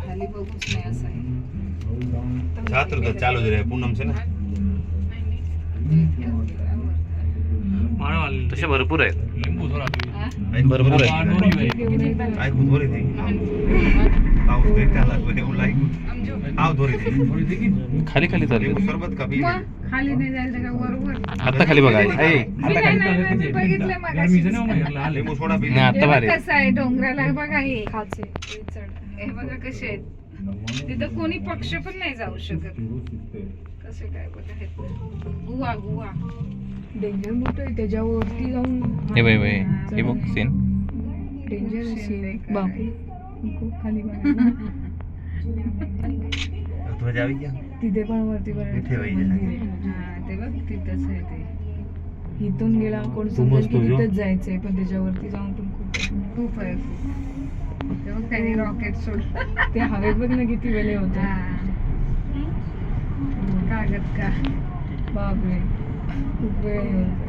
खाली बघूच नाही असं आहे. छात्र तर चालू જ રહે પૂનમ છે ને तसे भरपूर आहेत. ભરपूર आहे. આખું ધોરી થઈ આવ દેખા લાગો એવું લાગ્યું આવ ધોરી થઈ खाली खाली चालले. લીંબુ શરબત का पी मग खाली नाही जायचं का वरवर? आता खाली बघा. मी नाही बघितलं मगाशी. લીંબુ सोडा पी नाही आता हे भारी बघ आहे. कसं आहे डोंगराला बघा हे खाचे हे बघा कसे आहेत. तिथं कोणी पक्ष पण नाही जाऊ शकत. कसे काय बघा हे गुवा गुवा डेंजर मोठं आहे त्याच्यावरती जाऊन हे बाई बाई हे बघ सीन. डेंजर शेंदे काय. बापू खाली बघा. ध्वज આવી ગયા तिथे पण वरती इथे वही मंदिर आहे. हा ते बघ तिथंच आहे ते. इथून गेला कोण तू समजेल मस्त की हो. तिथेच जायचंय पण त्याच्यावरती जाऊन पण खूप खूप आहे खूप. ते बघ त्यांनी रॉकेट सोडलं. ते हवेत बघ ना किती वेळे होते. हा. कागद का बापरे खूप वेळ हे होतं.